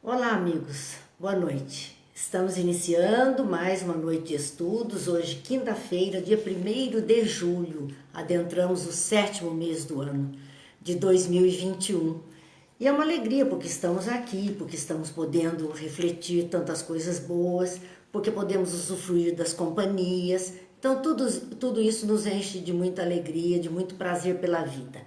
Olá, amigos. Boa noite. Estamos iniciando mais uma noite de estudos. Hoje, quinta-feira, dia 1º de julho. Adentramos o 7º mês do ano de 2021. E é uma alegria porque estamos aqui, porque estamos podendo refletir tantas coisas boas, porque podemos usufruir das companhias. Então, tudo isso nos enche de muita alegria, de muito prazer pela vida.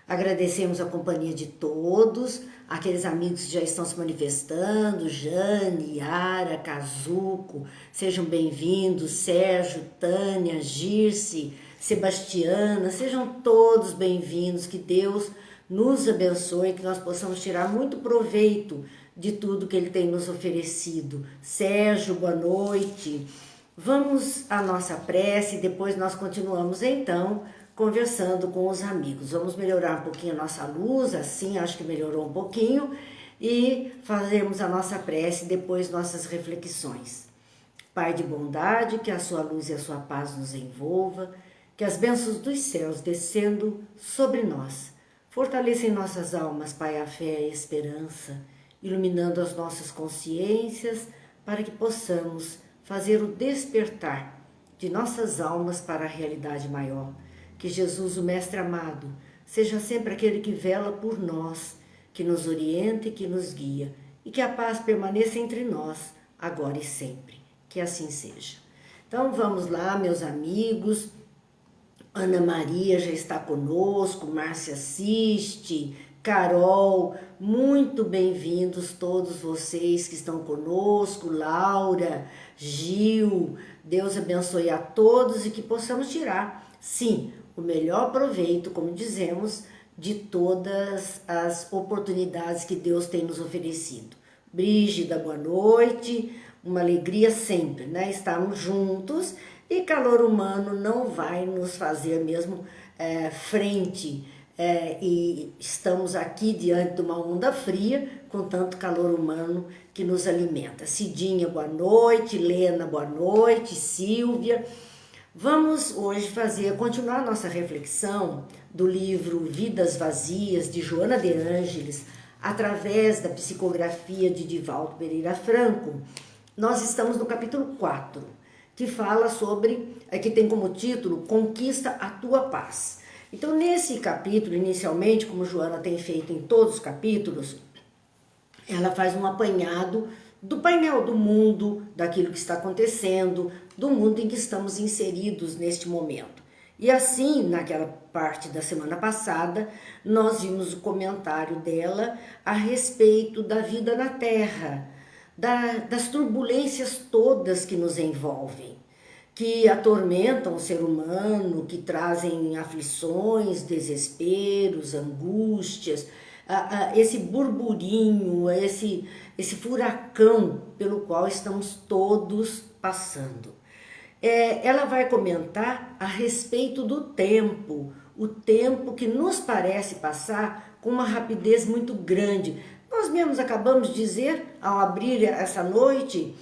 Agradecemos a companhia de todos, aqueles amigos que já estão se manifestando, Jane, Yara, Kazuko, sejam bem-vindos, Sérgio, Tânia, Girce, Sebastiana, sejam todos bem-vindos, que Deus nos abençoe, que nós possamos tirar muito proveito de tudo que Ele tem nos oferecido. Sérgio, boa noite. Vamos à nossa prece e depois nós continuamos então conversando com os amigos. Vamos melhorar um pouquinho a nossa luz, assim acho que melhorou um pouquinho, e fazemos a nossa prece e depois nossas reflexões. Pai de bondade, que a sua luz e a sua paz nos envolva, que as bênçãos dos céus descendo sobre nós fortaleça em nossas almas, Pai, a fé e a esperança, iluminando as nossas consciências para que possamos fazer o despertar de nossas almas para a realidade maior. Que Jesus, o Mestre amado, seja sempre aquele que vela por nós, que nos orienta e que nos guia, e que a paz permaneça entre nós, agora e sempre. Que assim seja. Então vamos lá, meus amigos. Ana Maria já está conosco, Márcia assiste, Carol, muito bem-vindos todos vocês que estão conosco, Laura, Gil, Deus abençoe a todos e que possamos tirar, sim, o melhor proveito, como dizemos, de todas as oportunidades que Deus tem nos oferecido. Brígida, boa noite, uma alegria sempre, né? Estarmos juntos e calor humano não vai nos fazer mesmo frente e estamos aqui diante de uma onda fria com tanto calor humano que nos alimenta. Cidinha, boa noite, Lena, boa noite, Silvia. Vamos hoje continuar nossa reflexão do livro Vidas Vazias, de Joana de Ângeles, através da psicografia de Divaldo Pereira Franco. Nós estamos no capítulo 4, que fala sobre, que tem como título, Conquista a Tua Paz. Então, nesse capítulo, inicialmente, como Joana tem feito em todos os capítulos, ela faz um apanhado do painel do mundo, daquilo que está acontecendo, do mundo em que estamos inseridos neste momento. E assim, naquela parte da semana passada, nós vimos o comentário dela a respeito da vida na Terra, das turbulências todas que nos envolvem, que atormentam o ser humano, que trazem aflições, desesperos, angústias, esse burburinho, esse furacão pelo qual estamos todos passando. Ela vai comentar a respeito do tempo, o tempo que nos parece passar com uma rapidez muito grande. Nós mesmos acabamos de dizer, ao abrir essa noite,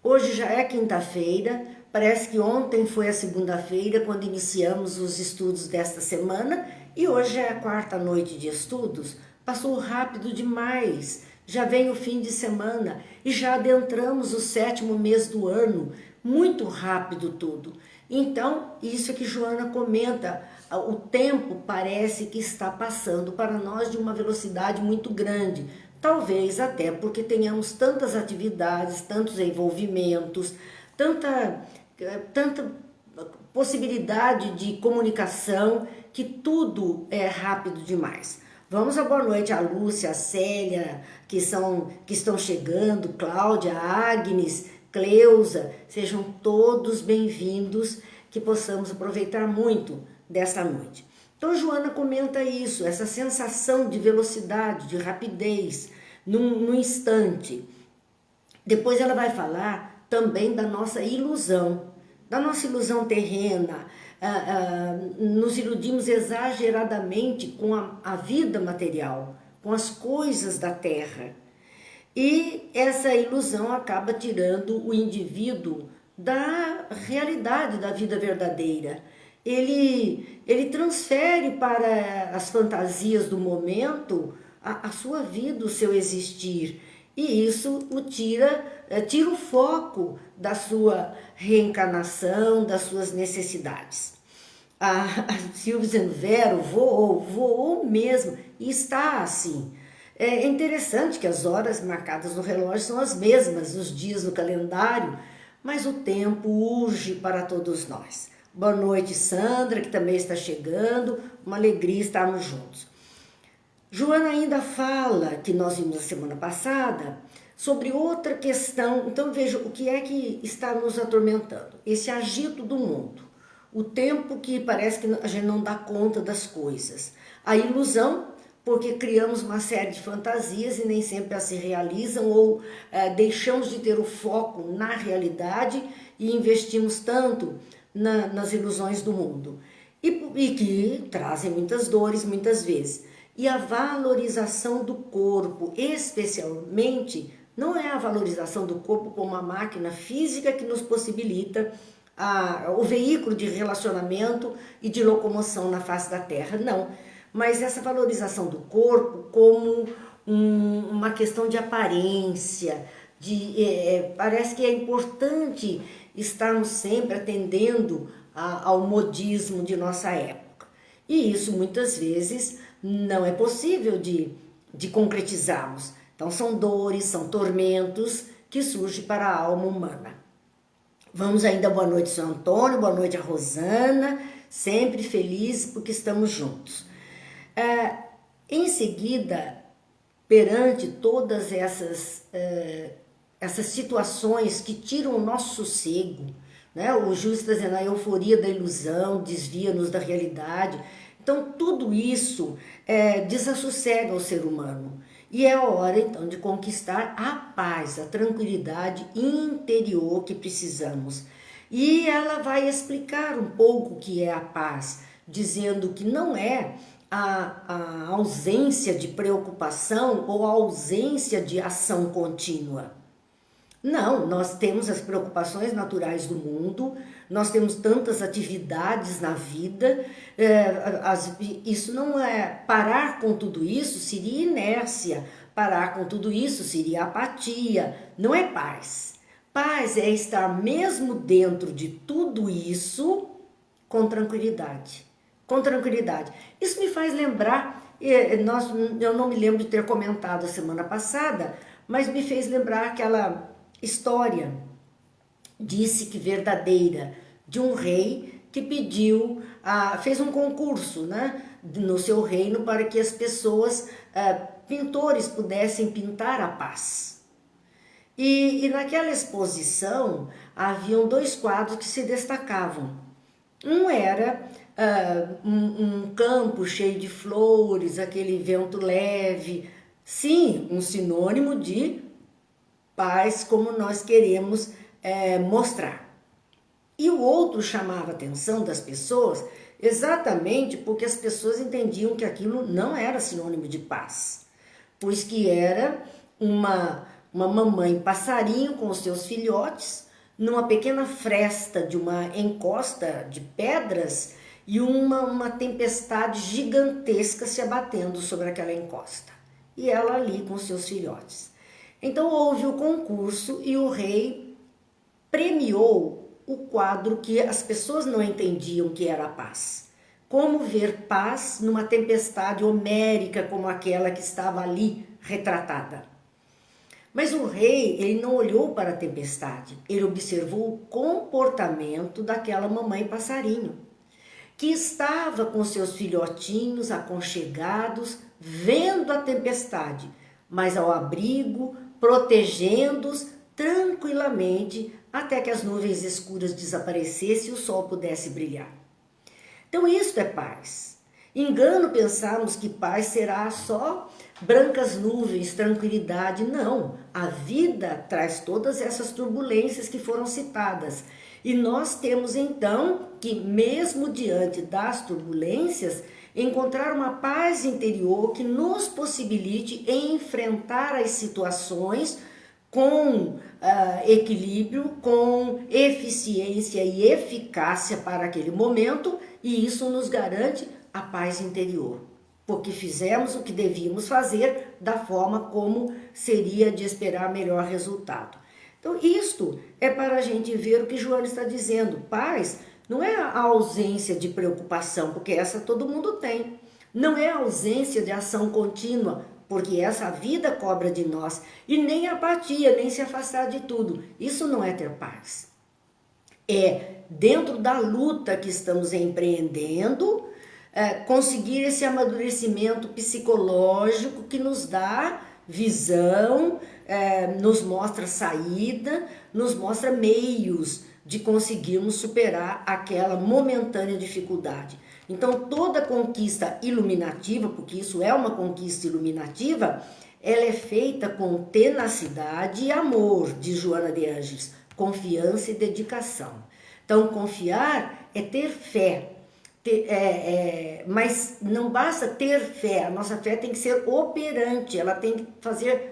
hoje já é quinta-feira, parece que ontem foi a segunda-feira, quando iniciamos os estudos desta semana, e hoje é a quarta noite de estudos. Passou rápido demais, já vem o fim de semana e já adentramos o 7º mês do ano, muito rápido tudo. Então, isso que Joana comenta, o tempo parece que está passando para nós de uma velocidade muito grande, talvez até porque tenhamos tantas atividades, tantos envolvimentos, tanta possibilidade de comunicação, que tudo é rápido demais. Vamos à boa noite a Lúcia, a Célia, que estão chegando, Cláudia, Agnes, Cleusa, sejam todos bem-vindos, que possamos aproveitar muito desta noite. Então Joana comenta isso, essa sensação de velocidade, de rapidez, num instante. Depois ela vai falar também da nossa ilusão terrena. Nos iludimos exageradamente com a vida material, com as coisas da terra. E essa ilusão acaba tirando o indivíduo da realidade da vida verdadeira. Ele transfere para as fantasias do momento a sua vida, o seu existir. e isso tira o foco da sua reencarnação, das suas necessidades. A Silvia dizendo, Vero, voou mesmo, e está assim. É interessante que as horas marcadas no relógio são as mesmas, os dias no calendário, mas o tempo urge para todos nós. Boa noite, Sandra, que também está chegando, uma alegria estarmos juntos. Joana ainda fala, que nós vimos na semana passada, sobre outra questão. Então veja, o que é que está nos atormentando? Esse agito do mundo. O tempo que parece que a gente não dá conta das coisas. A ilusão, porque criamos uma série de fantasias e nem sempre elas se realizam, ou deixamos de ter o foco na realidade e investimos tanto nas ilusões do mundo. E que trazem muitas dores muitas vezes. E a valorização do corpo, especialmente, não é a valorização do corpo como uma máquina física que nos possibilita o veículo de relacionamento e de locomoção na face da Terra, não. Mas essa valorização do corpo como uma questão de aparência, parece que é importante estarmos sempre atendendo ao modismo de nossa época. E isso muitas vezes não é possível de concretizarmos. Então são dores, são tormentos que surgem para a alma humana. Vamos ainda, boa noite, São Antônio, boa noite a Rosana, sempre feliz porque estamos juntos. Em seguida, perante todas essas situações que tiram o nosso sossego, né? O Júlio está dizendo a euforia da ilusão, desvia-nos da realidade. Então, tudo isso desassossega o ser humano. E é a hora, então, de conquistar a paz, a tranquilidade interior que precisamos. E ela vai explicar um pouco o que é a paz, dizendo que não é a ausência de preocupação ou a ausência de ação contínua. Não, nós temos as preocupações naturais do mundo, nós temos tantas atividades na vida, isso não é, parar com tudo isso seria inércia, parar com tudo isso seria apatia, não é paz. Paz é estar mesmo dentro de tudo isso com tranquilidade, com tranquilidade. Isso me faz lembrar, eu não me lembro de ter comentado a semana passada, mas me fez lembrar aquela história, disse que verdadeira, de um rei que pediu, fez um concurso, né, no seu reino para que as pessoas, pintores, pudessem pintar a paz. E naquela exposição haviam dois quadros que se destacavam. Um era um campo cheio de flores, aquele vento leve, sim, um sinônimo de paz como nós queremos mostrar. E o outro chamava a atenção das pessoas exatamente porque as pessoas entendiam que aquilo não era sinônimo de paz, pois que era uma mamãe passarinho com os seus filhotes numa pequena fresta de uma encosta de pedras e uma tempestade gigantesca se abatendo sobre aquela encosta. E ela ali com os seus filhotes. Então houve o concurso e o rei premiou o quadro que as pessoas não entendiam que era a paz. Como ver paz numa tempestade homérica como aquela que estava ali retratada. Mas o rei, ele não olhou para a tempestade, ele observou o comportamento daquela mamãe passarinho, que estava com seus filhotinhos aconchegados, vendo a tempestade, mas ao abrigo, protegendo-os tranquilamente até que as nuvens escuras desaparecessem e o sol pudesse brilhar. Então isto é paz. Engano pensarmos que paz será só brancas nuvens, tranquilidade. Não, a vida traz todas essas turbulências que foram citadas. E nós temos então que, mesmo diante das turbulências, encontrar uma paz interior que nos possibilite enfrentar as situações com equilíbrio, com eficiência e eficácia para aquele momento, e isso nos garante a paz interior. porque fizemos o que devíamos fazer da forma como seria de esperar melhor resultado. Então, isto é para a gente ver o que Joana está dizendo. Paz não é a ausência de preocupação, porque essa todo mundo tem. Não é a ausência de ação contínua, porque essa vida cobra de nós. E nem apatia, nem se afastar de tudo. Isso não é ter paz. É, dentro da luta que estamos empreendendo, conseguir esse amadurecimento psicológico que nos dá visão, nos mostra saída, nos mostra meios de conseguirmos superar aquela momentânea dificuldade. Então, toda conquista iluminativa, porque isso é uma conquista iluminativa, ela é feita com tenacidade e amor, diz Joana de Ângeles, confiança e dedicação. Então, confiar é ter fé, mas não basta ter fé, a nossa fé tem que ser operante, ela tem que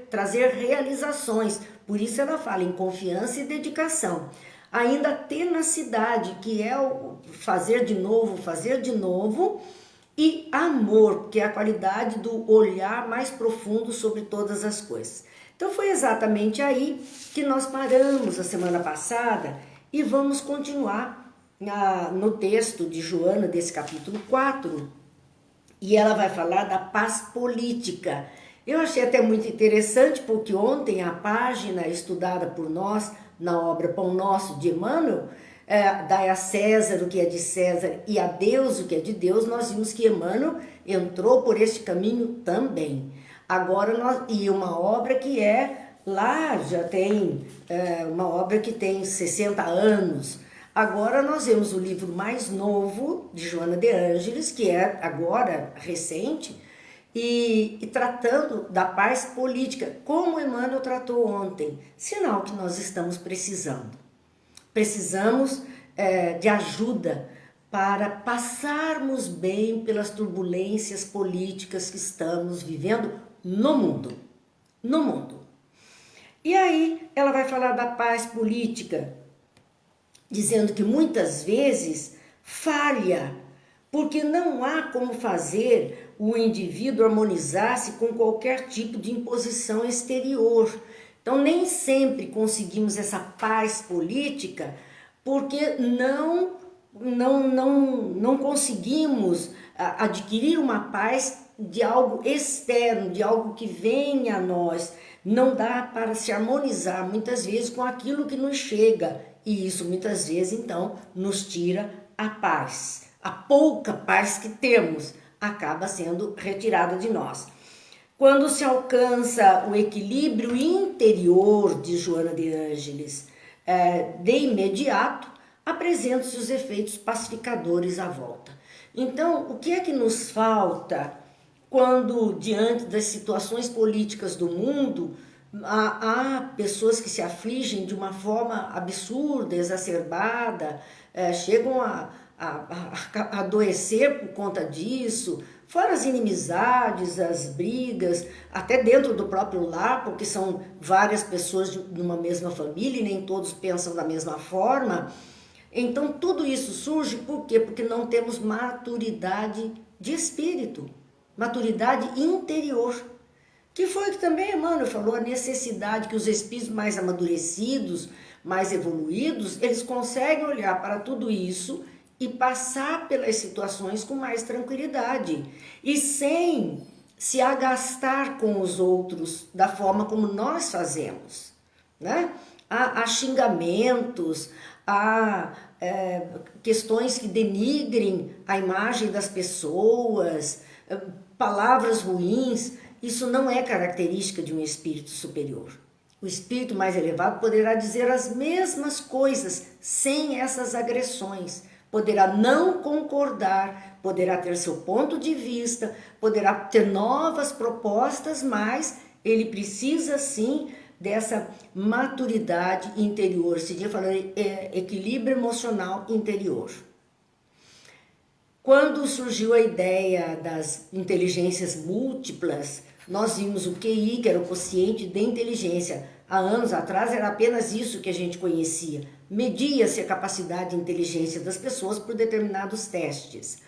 trazer realizações, por isso ela fala em confiança e dedicação. Ainda a tenacidade, que é o fazer de novo, e amor, que é a qualidade do olhar mais profundo sobre todas as coisas. Então foi exatamente aí que nós paramos a semana passada e vamos continuar no texto de Joana, desse capítulo 4, e ela vai falar da paz política. Eu achei até muito interessante, porque ontem a página estudada por nós na obra Pão Nosso de Emmanuel, dai a César o que é de César e a Deus o que é de Deus, nós vimos que Emmanuel entrou por este caminho também. Agora, e uma obra que lá já tem, uma obra que tem 60 anos. Agora nós vemos o livro mais novo de Joana de Ângeles, que é agora recente, e tratando da paz política, como Emmanuel tratou ontem, sinal que nós estamos precisando. Precisamos de ajuda para passarmos bem pelas turbulências políticas que estamos vivendo no mundo. No mundo. E aí ela vai falar da paz política, dizendo que muitas vezes falha, porque não há como fazer o indivíduo harmonizar-se com qualquer tipo de imposição exterior. Então, nem sempre conseguimos essa paz política porque não conseguimos adquirir uma paz de algo externo, de algo que vem a nós. Não dá para se harmonizar muitas vezes com aquilo que nos chega, e isso muitas vezes então nos tira a paz. A pouca paz que temos acaba sendo retirada de nós. Quando se alcança o equilíbrio interior de Joana de Ângeles, de imediato apresentam-se os efeitos pacificadores à volta. Então, o que é que nos falta quando, diante das situações políticas do mundo, há pessoas que se afligem de uma forma absurda, exacerbada, chegam a adoecer por conta disso, fora as inimizades, as brigas, até dentro do próprio lar, porque são várias pessoas de uma mesma família e nem todos pensam da mesma forma. Então tudo isso surge por quê? Porque não temos maturidade de espírito, maturidade interior, que foi que também Emmanuel falou, a necessidade que os espíritos mais amadurecidos, mais evoluídos, eles conseguem olhar para tudo isso e passar pelas situações com mais tranquilidade e sem se agastar com os outros da forma como nós fazemos, né? Há xingamentos, há questões que denigrem a imagem das pessoas, palavras ruins. Isso não é característica de um espírito superior. O espírito mais elevado poderá dizer as mesmas coisas sem essas agressões. Poderá não concordar, poderá ter seu ponto de vista, poderá ter novas propostas, mas ele precisa sim dessa maturidade interior, seria falando equilíbrio emocional interior. Quando surgiu a ideia das inteligências múltiplas, nós vimos o QI, que era o quociente de inteligência. Há anos atrás era apenas isso que a gente conhecia. Media-se a capacidade de inteligência das pessoas por determinados testes.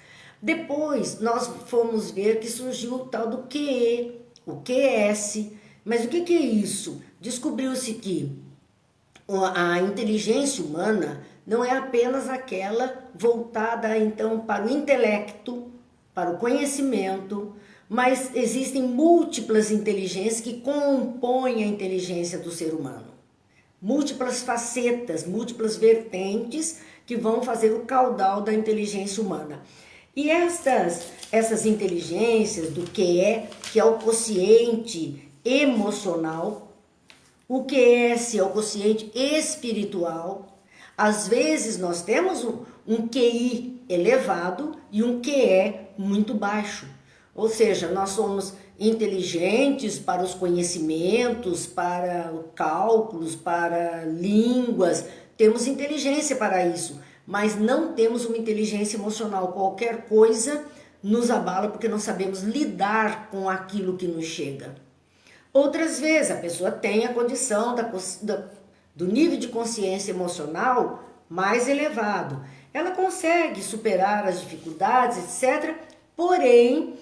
Depois nós fomos ver que surgiu o tal do QE, o QS. Mas o que é isso? Descobriu-se que a inteligência humana não é apenas aquela voltada então para o intelecto, para o conhecimento, mas existem múltiplas inteligências que compõem a inteligência do ser humano. Múltiplas facetas, múltiplas vertentes que vão fazer o caudal da inteligência humana. E essas inteligências do que é o quociente emocional, o QS é o quociente espiritual. Às vezes nós temos um QI elevado e um QE muito baixo. Ou seja, nós somos inteligentes para os conhecimentos, para cálculos, para línguas, temos inteligência para isso, mas não temos uma inteligência emocional. Qualquer coisa nos abala porque não sabemos lidar com aquilo que nos chega. Outras vezes a pessoa tem a condição do nível de consciência emocional mais elevado. Ela consegue superar as dificuldades, etc. Porém,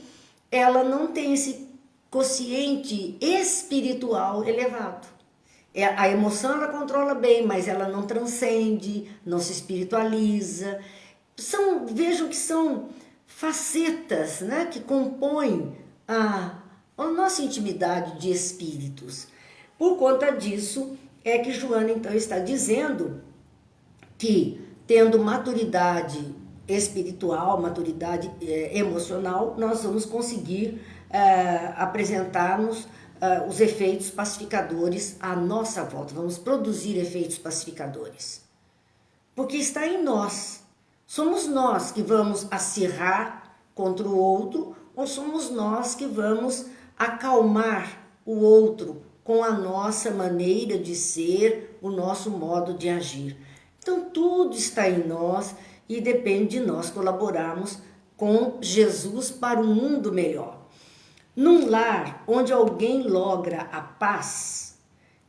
ela não tem esse quociente espiritual elevado. A emoção ela controla bem, mas ela não transcende, não se espiritualiza. Vejam que são facetas, né, que compõem a nossa intimidade de espíritos. Por conta disso, é que Joana então está dizendo que, tendo maturidade espiritual, maturidade emocional, nós vamos conseguir apresentar-nos os efeitos pacificadores à nossa volta. Vamos produzir efeitos pacificadores. Porque está em nós. Somos nós que vamos acirrar contra o outro ou somos nós que vamos acalmar o outro com a nossa maneira de ser, o nosso modo de agir. Então tudo está em nós e depende de nós colaborarmos com Jesus para um mundo melhor. Num lar onde alguém logra a paz,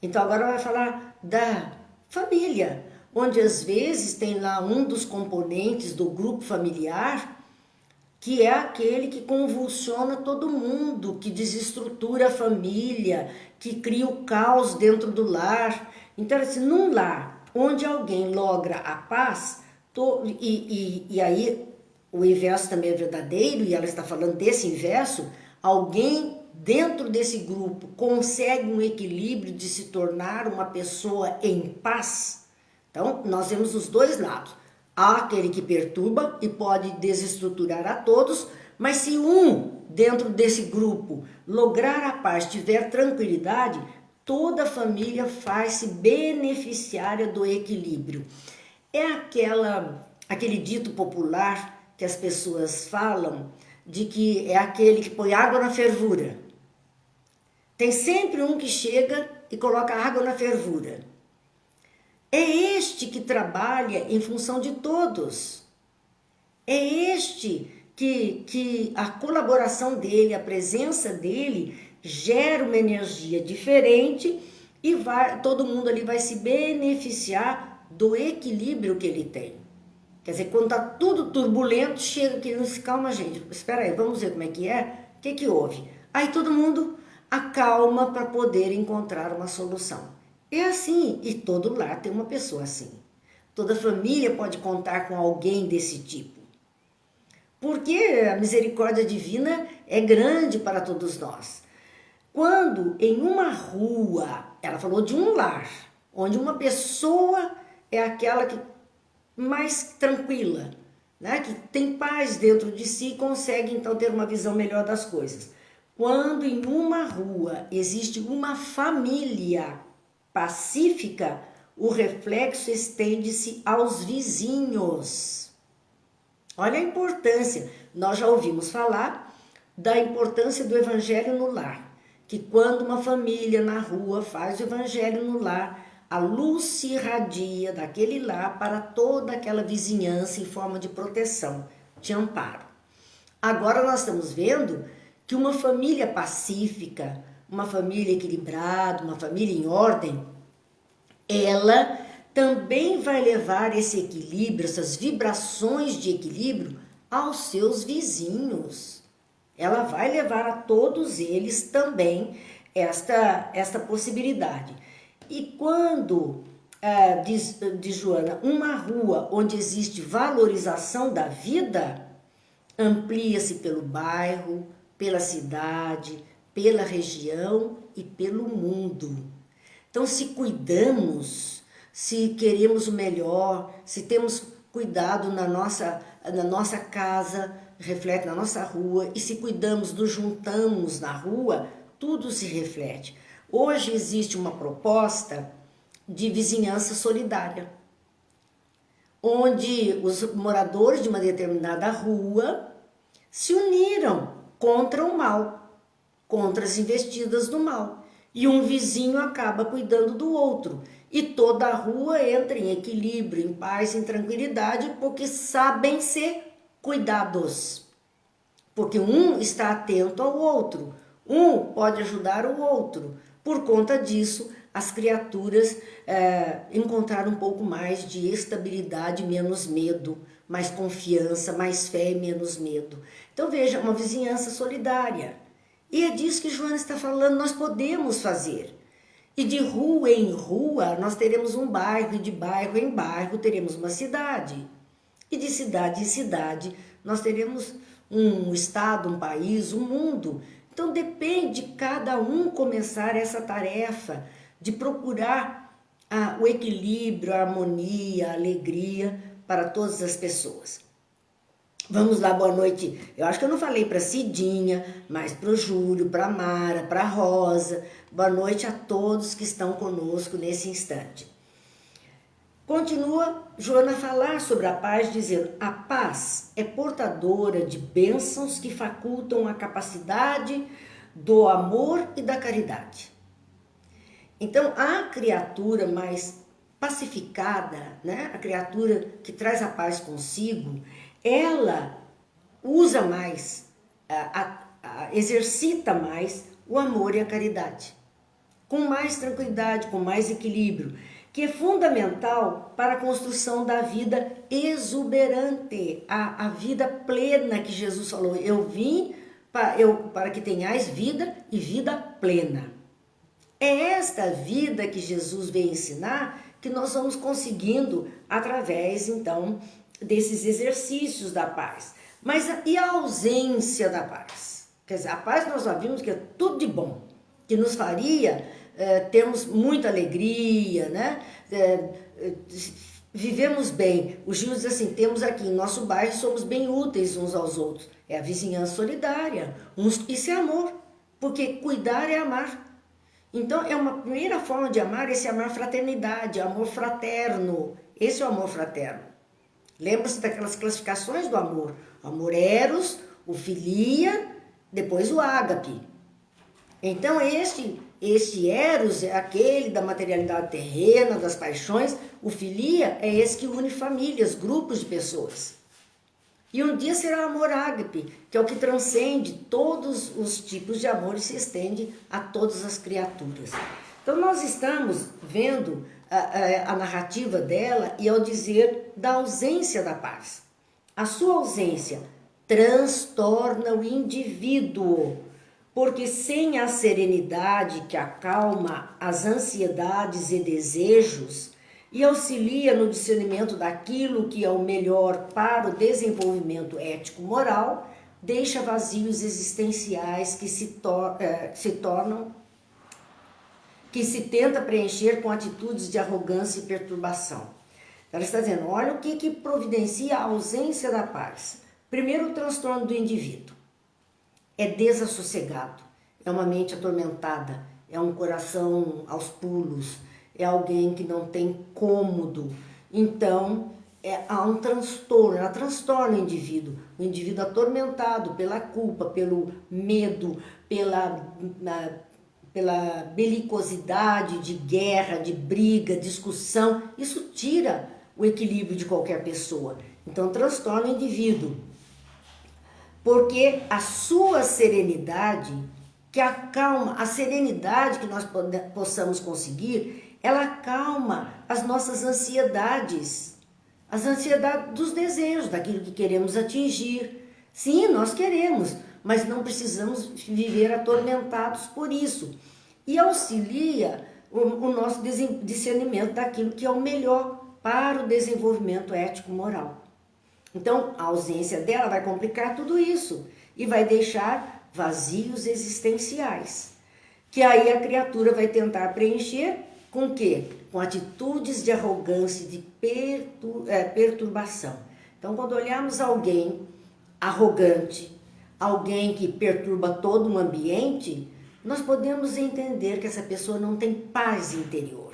então agora vai falar da família, onde às vezes tem lá um dos componentes do grupo familiar que é aquele que convulsiona todo mundo, que desestrutura a família, que cria o caos dentro do lar. Então, assim, num lar onde alguém logra a paz, e aí o inverso também é verdadeiro, e ela está falando desse inverso, alguém dentro desse grupo consegue um equilíbrio de se tornar uma pessoa em paz. Então, nós temos os dois lados. Há aquele que perturba e pode desestruturar a todos, mas se um dentro desse grupo lograr a paz, tiver tranquilidade, toda a família faz-se beneficiária do equilíbrio. É aquele dito popular que as pessoas falam de que é aquele que põe água na fervura. Tem sempre um que chega e coloca água na fervura. É este que trabalha em função de todos. É este que a colaboração dele, a presença dele, gera uma energia diferente e todo mundo ali vai se beneficiar do equilíbrio que ele tem. Quer dizer, quando está tudo turbulento, chega aqui e diz, calma gente, espera aí, vamos ver como é que é, o que houve? Aí todo mundo acalma para poder encontrar uma solução. É assim, e todo lar tem uma pessoa assim. Toda família pode contar com alguém desse tipo. Porque a misericórdia divina é grande para todos nós. Quando em uma rua, ela falou de um lar, onde uma pessoa é aquela que mais tranquila, né? Que tem paz dentro de si e consegue então ter uma visão melhor das coisas. Quando em uma rua existe uma família pacífica, o reflexo estende-se aos vizinhos. Olha a importância. Nós já ouvimos falar da importância do evangelho no lar, que quando uma família na rua faz o evangelho no lar, a luz se irradia daquele lar para toda aquela vizinhança em forma de proteção, de amparo. Agora nós estamos vendo que uma família pacífica, uma família equilibrada, uma família em ordem, ela também vai levar esse equilíbrio, essas vibrações de equilíbrio aos seus vizinhos. Ela vai levar a todos eles também esta possibilidade. E quando, diz Joana, uma rua onde existe valorização da vida, amplia-se pelo bairro, pela cidade, pela região e pelo mundo. Então, se cuidamos, se queremos o melhor, se temos cuidado na nossa casa, reflete na nossa rua, e se cuidamos, nos juntamos na rua, tudo se reflete. Hoje existe uma proposta de vizinhança solidária, onde os moradores de uma determinada rua se uniram contra o mal, contra as investidas do mal. E um vizinho acaba cuidando do outro. E toda a rua entra em equilíbrio, em paz, em tranquilidade, porque sabem ser cuidados. Porque um está atento ao outro, um pode ajudar o outro. Por conta disso, as criaturas encontraram um pouco mais de estabilidade, menos medo, mais confiança, mais fé e menos medo. Então veja, uma vizinhança solidária. E é disso que Joana está falando, nós podemos fazer. E de rua em rua nós teremos um bairro, e de bairro em bairro teremos uma cidade. E de cidade em cidade nós teremos um estado, um país, um mundo. Então depende de cada um começar essa tarefa de procurar o equilíbrio, a harmonia, a alegria para todas as pessoas. Vamos lá, boa noite. Eu acho que eu não falei para Cidinha, mas para o Júlio, para a Mara, para a Rosa. Boa noite a todos que estão conosco nesse instante. Continua Joana a falar sobre a paz, dizendo: a paz é portadora de bênçãos que facultam a capacidade do amor e da caridade. Então, a criatura mais pacificada, né? A criatura que traz a paz consigo, ela usa mais, exercita mais o amor e a caridade, com mais tranquilidade, com mais equilíbrio, que é fundamental para a construção da vida exuberante, a vida plena que Jesus falou. Eu vim para que tenhais vida e vida plena. É esta vida que Jesus veio ensinar que nós vamos conseguindo através, então, desses exercícios da paz. Mas e a ausência da paz? Quer dizer, a paz nós já vimos que é tudo de bom, que nos faria termos muita alegria, né? Vivemos bem. O Gil diz assim, temos aqui em nosso bairro, somos bem úteis uns aos outros. É a vizinhança solidária. Isso é amor, porque cuidar é amar. Então, é uma primeira forma de amar, esse amar fraternidade, amor fraterno. Esse é o amor fraterno. Lembra-se daquelas classificações do amor. O amor eros, o filia, depois o ágape. Então, este eros é aquele da materialidade terrena, das paixões. O filia é esse que une famílias, grupos de pessoas. E um dia será o amor ágape, que é o que transcende todos os tipos de amor e se estende a todas as criaturas. Então nós estamos vendo a narrativa dela e ao dizer da ausência da paz. A sua ausência transtorna o indivíduo, porque sem a serenidade que acalma as ansiedades e desejos, e auxilia no discernimento daquilo que é o melhor para o desenvolvimento ético-moral, deixa vazios existenciais que que se tenta preencher com atitudes de arrogância e perturbação. Ela está dizendo, olha o que providencia a ausência da paz. Primeiro, o transtorno do indivíduo. É desassossegado, é uma mente atormentada, é um coração aos pulos, é alguém que não tem cômodo. Então, há um transtorno, ela transtorna o indivíduo atormentado pela culpa, pelo medo, pela belicosidade de guerra, de briga, discussão. Isso tira o equilíbrio de qualquer pessoa. Então, transtorna o indivíduo. Porque a sua serenidade, que acalma, a serenidade que nós possamos conseguir, ela acalma as nossas ansiedades. as ansiedades dos desejos, daquilo que queremos atingir. Sim, nós queremos, mas não precisamos viver atormentados por isso. E auxilia o nosso discernimento daquilo que é o melhor para o desenvolvimento ético-moral. Então, a ausência dela vai complicar tudo isso e vai deixar vazios existenciais, que aí a criatura vai tentar preencher com o quê? Com atitudes de arrogância e de perturbação. Então, quando olhamos alguém arrogante, alguém que perturba todo um ambiente, nós podemos entender que essa pessoa não tem paz interior.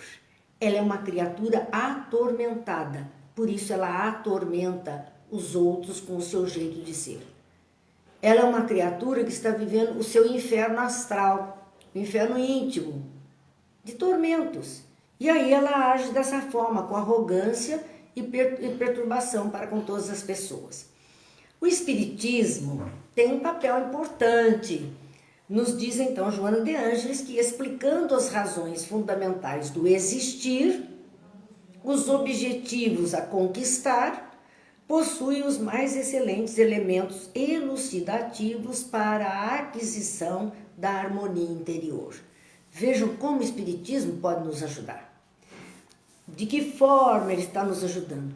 Ela é uma criatura atormentada, por isso ela atormenta os outros com o seu jeito de ser. Ela é uma criatura que está vivendo o seu inferno astral, o inferno íntimo, de tormentos. E aí ela age dessa forma, com arrogância e perturbação para com todas as pessoas. O Espiritismo tem um papel importante. Nos diz então Joana de Ângeles que, explicando as razões fundamentais do existir, os objetivos a conquistar, possui os mais excelentes elementos elucidativos para a aquisição da harmonia interior. Vejam como o Espiritismo pode nos ajudar. De que forma ele está nos ajudando?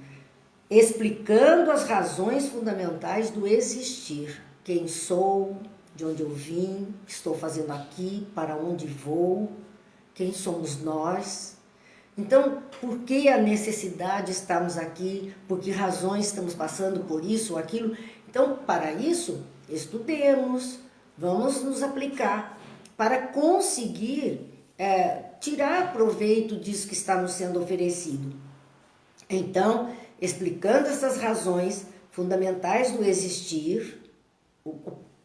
Explicando as razões fundamentais do existir. Quem sou, de onde eu vim, o que estou fazendo aqui, para onde vou, quem somos nós. Então, por que a necessidade de estarmos aqui? Por que razões estamos passando por isso ou aquilo? Então, para isso, estudemos, vamos nos aplicar para conseguir tirar proveito disso que está nos sendo oferecido. Então, explicando essas razões fundamentais do existir,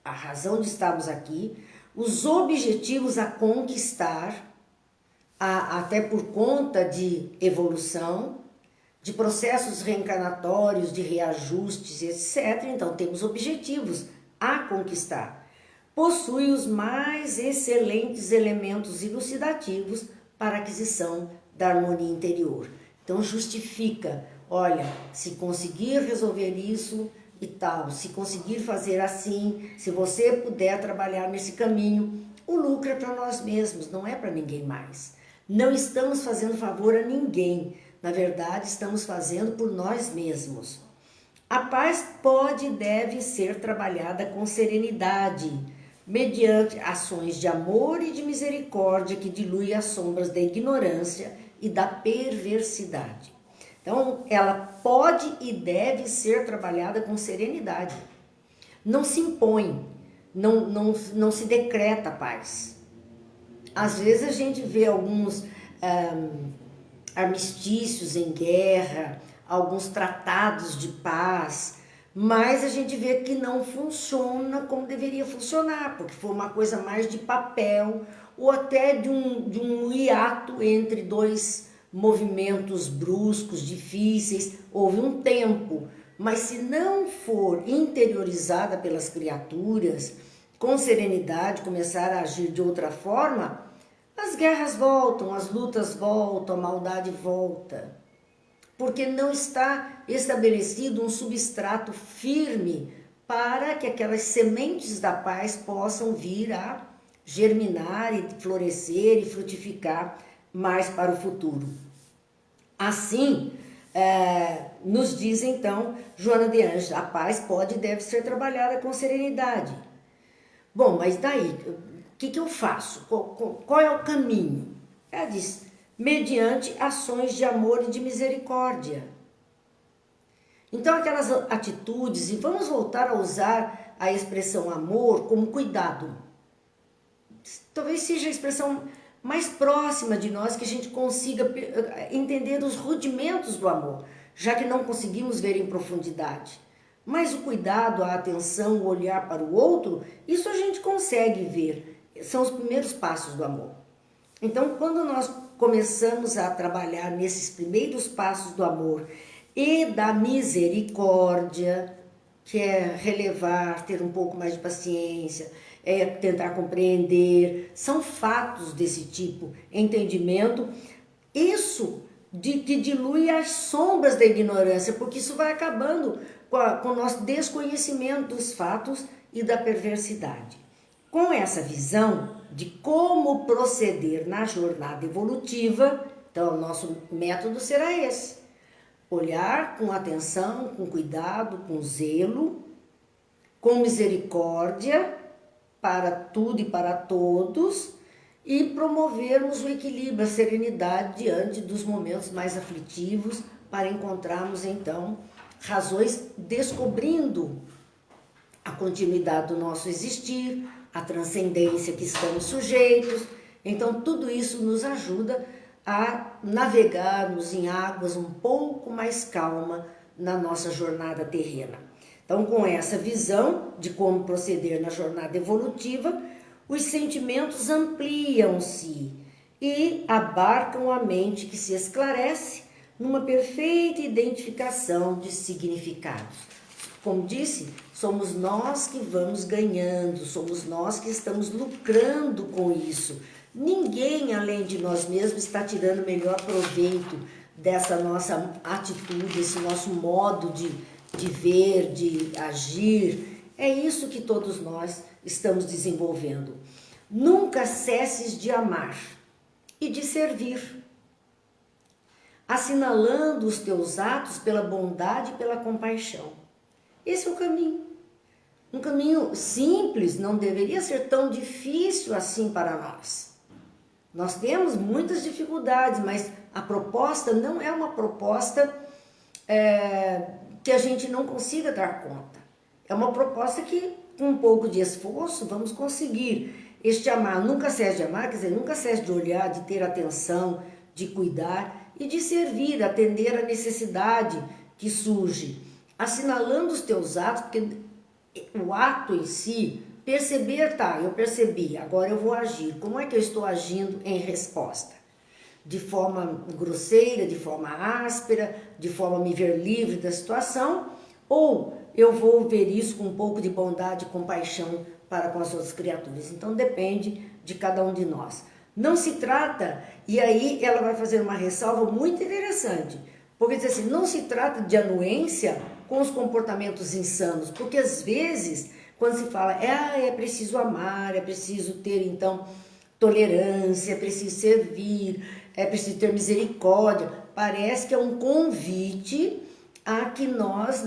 a razão de estarmos aqui, os objetivos a conquistar, até por conta de evolução, de processos reencarnatórios, de reajustes, etc. Então, temos objetivos a conquistar. Possui os mais excelentes elementos elucidativos para a aquisição da harmonia interior. Então, justifica, olha, se conseguir resolver isso e tal, se conseguir fazer assim, se você puder trabalhar nesse caminho, o lucro é para nós mesmos, não é para ninguém mais. Não estamos fazendo favor a ninguém, na verdade estamos fazendo por nós mesmos. A paz pode e deve ser trabalhada com serenidade, mediante ações de amor e de misericórdia que diluem as sombras da ignorância e da perversidade. Então, ela pode e deve ser trabalhada com serenidade. Não se impõe, não se decreta a paz. Às vezes a gente vê alguns armistícios em guerra, alguns tratados de paz, mas a gente vê que não funciona como deveria funcionar, porque foi uma coisa mais de papel ou até de um hiato entre dois movimentos bruscos, difíceis, houve um tempo, mas se não for interiorizada pelas criaturas, com serenidade, começar a agir de outra forma, as guerras voltam, as lutas voltam, a maldade volta, porque não está estabelecido um substrato firme para que aquelas sementes da paz possam vir a germinar e florescer e frutificar mais para o futuro. Assim, nos diz então Joana de Ângeles, a paz pode e deve ser trabalhada com serenidade. Bom, mas daí, o que eu faço? Qual é o caminho? Ela diz, mediante ações de amor e de misericórdia. Então, aquelas atitudes, e vamos voltar a usar a expressão amor como cuidado. Talvez seja a expressão mais próxima de nós, que a gente consiga entender os rudimentos do amor, já que não conseguimos ver em profundidade. Mas o cuidado, a atenção, o olhar para o outro, isso a gente consegue ver. São os primeiros passos do amor. Então, quando nós começamos a trabalhar nesses primeiros passos do amor e da misericórdia, que é relevar, ter um pouco mais de paciência, é tentar compreender, são fatos desse tipo, entendimento, isso que dilui as sombras da ignorância, porque isso vai acabando com o nosso desconhecimento dos fatos e da perversidade. Com essa visão de como proceder na jornada evolutiva, então o nosso método será esse: olhar com atenção, com cuidado, com zelo, com misericórdia para tudo e para todos, e promovermos o equilíbrio, a serenidade diante dos momentos mais aflitivos, para encontrarmos então razões, descobrindo a continuidade do nosso existir, a transcendência que estamos sujeitos. Então tudo isso nos ajuda a navegarmos em águas um pouco mais calma na nossa jornada terrena. Então, com essa visão de como proceder na jornada evolutiva, os sentimentos ampliam-se e abarcam a mente, que se esclarece numa perfeita identificação de significados. Como disse, somos nós que vamos ganhando, somos nós que estamos lucrando com isso. Ninguém, além de nós mesmos, está tirando melhor proveito dessa nossa atitude, esse nosso modo de ver, de agir. É isso que todos nós estamos desenvolvendo. Nunca cesses de amar e de servir, assinalando os teus atos pela bondade e pela compaixão. Esse é o caminho. Um caminho simples, não deveria ser tão difícil assim para nós. Nós temos muitas dificuldades, mas a proposta não é uma proposta que a gente não consiga dar conta. É uma proposta que, com um pouco de esforço, vamos conseguir. Este amar, nunca cesse de amar, quer dizer, nunca cesse de olhar, de ter atenção, de cuidar e de servir, atender a necessidade que surge, assinalando os teus atos, porque o ato em si, perceber, tá, eu percebi, agora eu vou agir. Como é que eu estou agindo em resposta? De forma grosseira, de forma áspera, de forma a me ver livre da situação, ou eu vou ver isso com um pouco de bondade e compaixão para com as outras criaturas. Então depende de cada um de nós. Não se trata, e aí ela vai fazer uma ressalva muito interessante, porque diz assim, não se trata de anuência com os comportamentos insanos, porque às vezes, quando se fala, é preciso amar, é preciso ter então tolerância, é preciso servir, é preciso ter misericórdia, parece que é um convite a que nós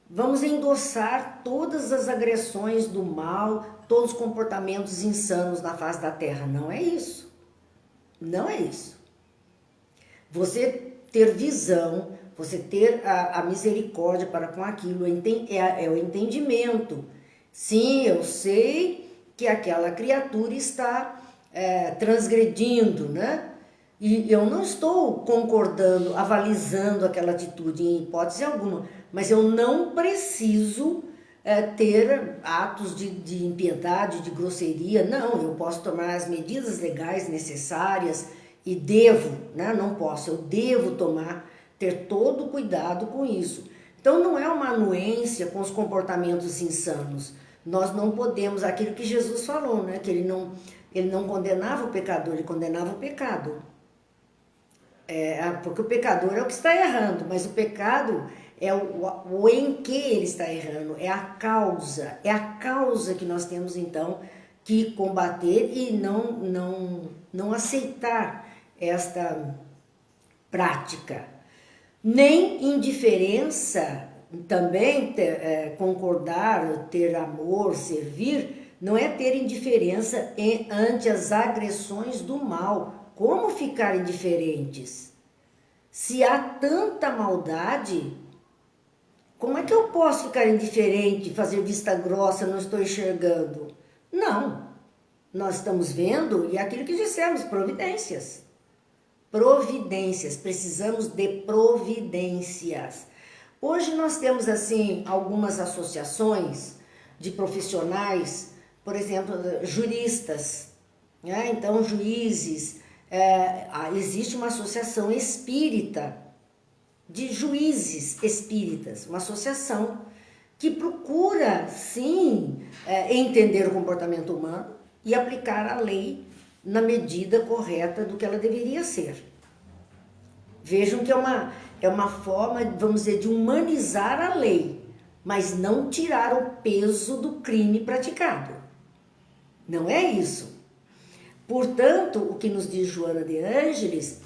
vamos endossar todas as agressões do mal, todos os comportamentos insanos na face da terra. Não é isso. Não é isso. Você ter visão, você ter a misericórdia para com aquilo, é o entendimento. Sim, eu sei que aquela criatura está transgredindo, né? E eu não estou concordando, avalizando aquela atitude em hipótese alguma, mas eu não preciso ter atos de impiedade, de grosseria. Não, eu posso tomar as medidas legais necessárias e devo, né? Não posso, eu devo ter todo o cuidado com isso. Então não é uma anuência com os comportamentos insanos. Nós não podemos, aquilo que Jesus falou, né? Que ele não condenava o pecador, ele condenava o pecado. Porque o pecador é o que está errando, mas o pecado é o em que ele está errando, é a causa que nós temos então que combater e não aceitar esta prática. Nem indiferença, também concordar, ter amor, servir, não é ter indiferença ante as agressões do mal. Como ficar indiferentes? Se há tanta maldade, como é que eu posso ficar indiferente, fazer vista grossa, não estou enxergando? Não, nós estamos vendo, e é aquilo que dissemos, providências. Providências, precisamos de providências. Hoje nós temos assim algumas associações de profissionais, por exemplo, juristas, né? Então juízes, existe uma associação espírita de juízes espíritas, uma associação que procura sim entender o comportamento humano e aplicar a lei na medida correta do que ela deveria ser. Vejam que é uma forma, vamos dizer, de humanizar a lei, mas não tirar o peso do crime praticado. Não é isso. Portanto, o que nos diz Joana de Ângeles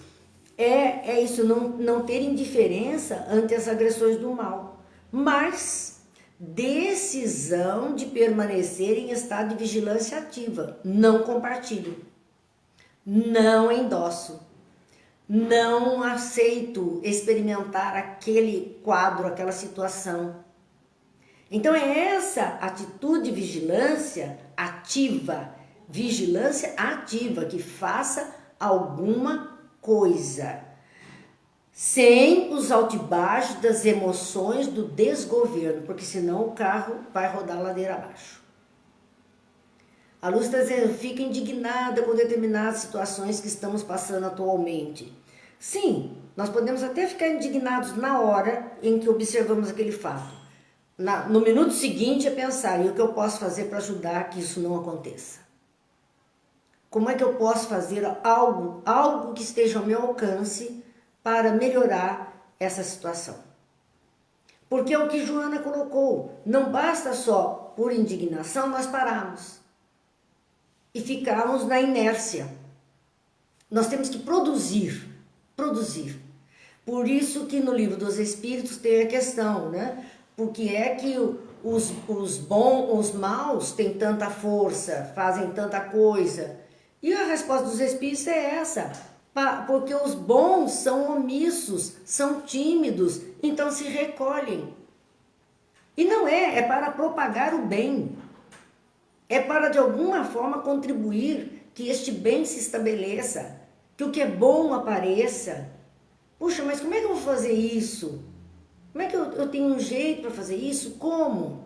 é isso, não ter indiferença ante as agressões do mal, mas decisão de permanecer em estado de vigilância ativa. Não compartilho, não endosso, não aceito experimentar aquele quadro, aquela situação. Então é essa atitude de vigilância ativa que faça alguma coisa, sem os altibajos das emoções do desgoverno, porque senão o carro vai rodar ladeira abaixo. A Luz está dizendo, fica indignada com determinadas situações que estamos passando atualmente. Sim, nós podemos até ficar indignados na hora em que observamos aquele fato. No minuto seguinte é pensar, e o que eu posso fazer para ajudar que isso não aconteça? Como é que eu posso fazer algo que esteja ao meu alcance para melhorar essa situação? Porque é o que Joana colocou, não basta só por indignação nós pararmos e ficarmos na inércia. Nós temos que produzir. Por isso que no Livro dos Espíritos tem a questão, né? Porque é que os maus têm tanta força, fazem tanta coisa. E a resposta dos Espíritos é essa. Porque os bons são omissos, são tímidos, então se recolhem. E não é para propagar o bem. É para de alguma forma contribuir que este bem se estabeleça, que o que é bom apareça. Puxa, mas como é que eu vou fazer isso? Como é que eu tenho um jeito para fazer isso? Como?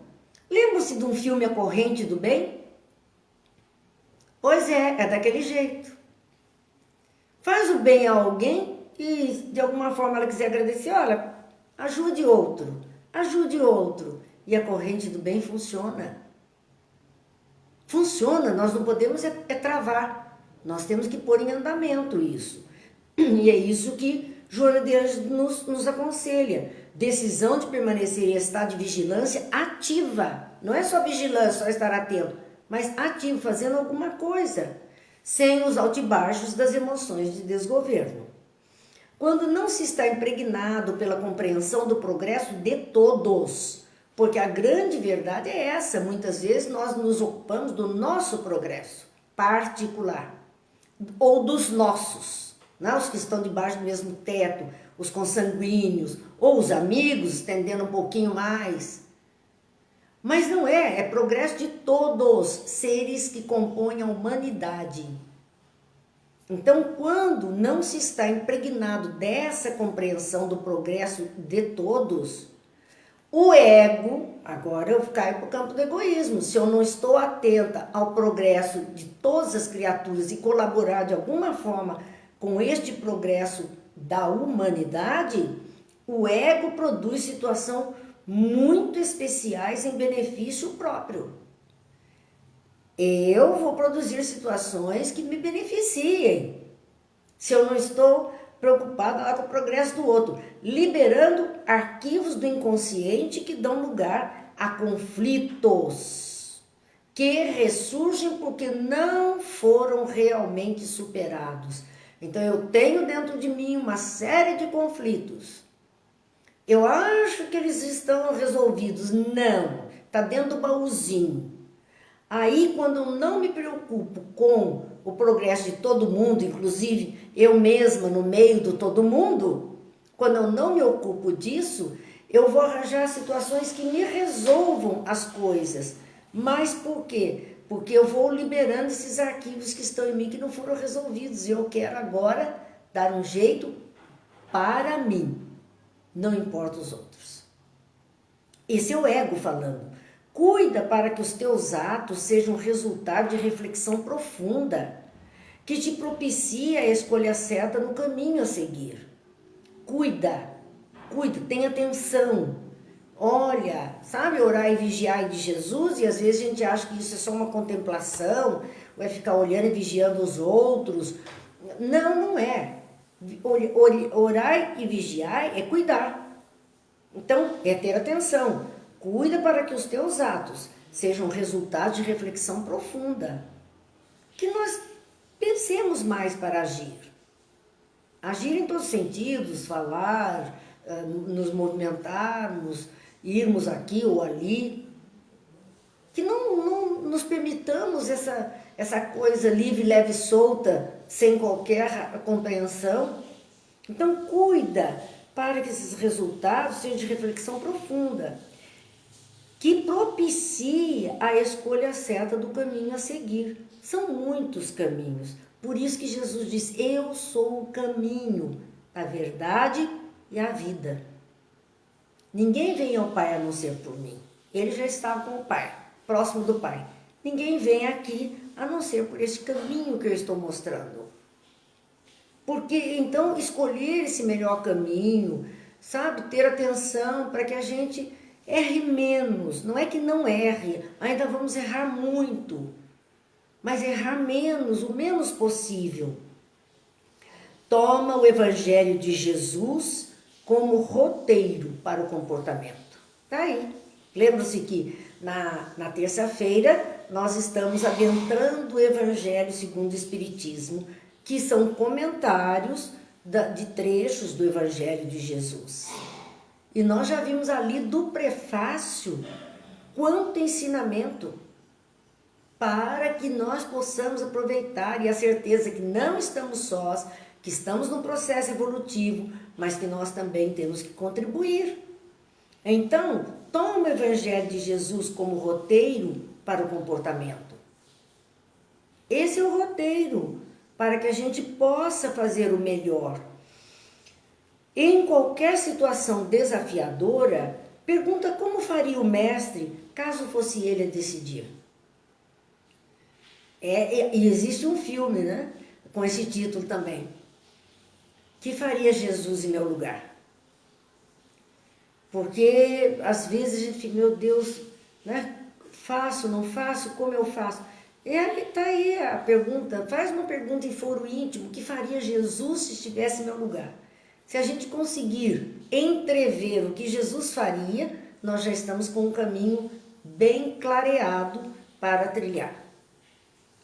Lembra-se de um filme A Corrente do Bem? Pois é daquele jeito. Faz o bem a alguém e de alguma forma ela quiser agradecer, olha, ajude outro. E a corrente do bem funciona. Funciona, nós não podemos travar. Nós temos que pôr em andamento isso. E é isso que Joana de Ângeles nos aconselha. Decisão de permanecer em estado de vigilância ativa. Não é só vigilância, só estar atento, mas ativo, fazendo alguma coisa, sem os altibajos das emoções de desgoverno. Quando não se está impregnado pela compreensão do progresso de todos, porque a grande verdade é essa, muitas vezes nós nos ocupamos do nosso progresso particular, ou dos nossos, né? Os que estão debaixo do mesmo teto, os consanguíneos, ou os amigos, estendendo um pouquinho mais. Mas não é progresso de todos, seres que compõem a humanidade. Então, quando não se está impregnado dessa compreensão do progresso de todos, o ego, agora eu caio para o campo do egoísmo, se eu não estou atenta ao progresso de todas as criaturas e colaborar de alguma forma com este progresso da humanidade, o ego produz situações muito especiais em benefício próprio. Eu vou produzir situações que me beneficiem, se eu não estou preocupada lá com o progresso do outro, liberando arquivos do inconsciente que dão lugar a conflitos que ressurgem porque não foram realmente superados. Então eu tenho dentro de mim uma série de conflitos. Eu acho que eles estão resolvidos. Não, está dentro do baúzinho. Aí, quando eu não me preocupo com o progresso de todo mundo, inclusive eu mesma no meio do todo mundo, quando eu não me ocupo disso, eu vou arranjar situações que me resolvam as coisas. Mas por quê? Porque eu vou liberando esses arquivos que estão em mim que não foram resolvidos. E eu quero agora dar um jeito para mim. Não importa os outros. Esse é o ego falando. Cuida para que os teus atos sejam resultado de reflexão profunda, que te propicie a escolha certa no caminho a seguir. Cuida, tenha atenção. Olha, sabe orar e vigiar de Jesus? E às vezes a gente acha que isso é só uma contemplação, vai ficar olhando e vigiando os outros. Não, não é. Orar e vigiar é cuidar. Então, é ter atenção. Cuida para que os teus atos sejam resultado de reflexão profunda. Que nós pensemos mais para agir. Agir em todos os sentidos, falar, nos movimentarmos, irmos aqui ou ali. Que não nos permitamos essa coisa livre, leve e solta, sem qualquer compreensão. Então, cuida para que esses resultados sejam de reflexão profunda, que propicie a escolha certa do caminho a seguir. São muitos caminhos. Por isso que Jesus diz, eu sou o caminho, a verdade e a vida. Ninguém vem ao Pai a não ser por mim. Ele já estava com o Pai, próximo do Pai. Ninguém vem aqui a não ser por esse caminho que eu estou mostrando. Porque, então, escolher esse melhor caminho, sabe? Ter atenção para que a gente erre menos. Não é que não erre, ainda vamos errar muito. Mas errar menos, o menos possível. Toma o Evangelho de Jesus como roteiro para o comportamento. Tá aí. Lembra-se que na terça-feira nós estamos adentrando o Evangelho segundo o Espiritismo, que são comentários de trechos do Evangelho de Jesus. E nós já vimos ali do prefácio quanto ensinamento para que nós possamos aproveitar e a certeza que não estamos sós, que estamos num processo evolutivo, mas que nós também temos que contribuir. Então, toma o Evangelho de Jesus como roteiro para o comportamento. Esse é o roteiro para que a gente possa fazer o melhor. Em qualquer situação desafiadora, pergunta como faria o mestre caso fosse ele a decidir. E existe um filme, né, com esse título também. Que faria Jesus em meu lugar? Porque às vezes a gente fica, meu Deus, né? Faço, não faço, como eu faço? E aí está aí a pergunta, faz uma pergunta em foro íntimo, o que faria Jesus se estivesse em meu lugar? Se a gente conseguir entrever o que Jesus faria, nós já estamos com um caminho bem clareado para trilhar.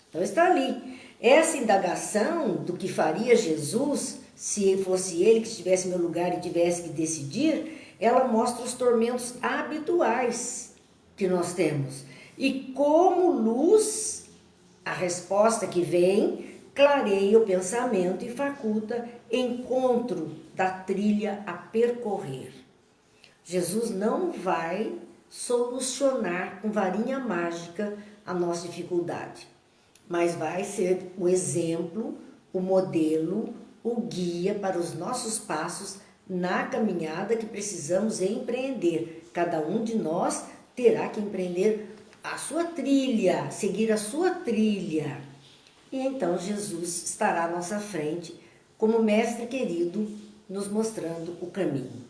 Então está ali. Essa indagação do que faria Jesus, se fosse ele que estivesse em meu lugar e tivesse que decidir, ela mostra os tormentos habituais que nós temos. E como luz, a resposta que vem clareia o pensamento e faculta encontro da trilha a percorrer. Jesus não vai solucionar com varinha mágica a nossa dificuldade, mas vai ser o exemplo, o modelo, o guia para os nossos passos na caminhada que precisamos empreender. Cada um de nós terá que empreender a sua trilha, seguir a sua trilha. E então Jesus estará à nossa frente como mestre querido, nos mostrando o caminho.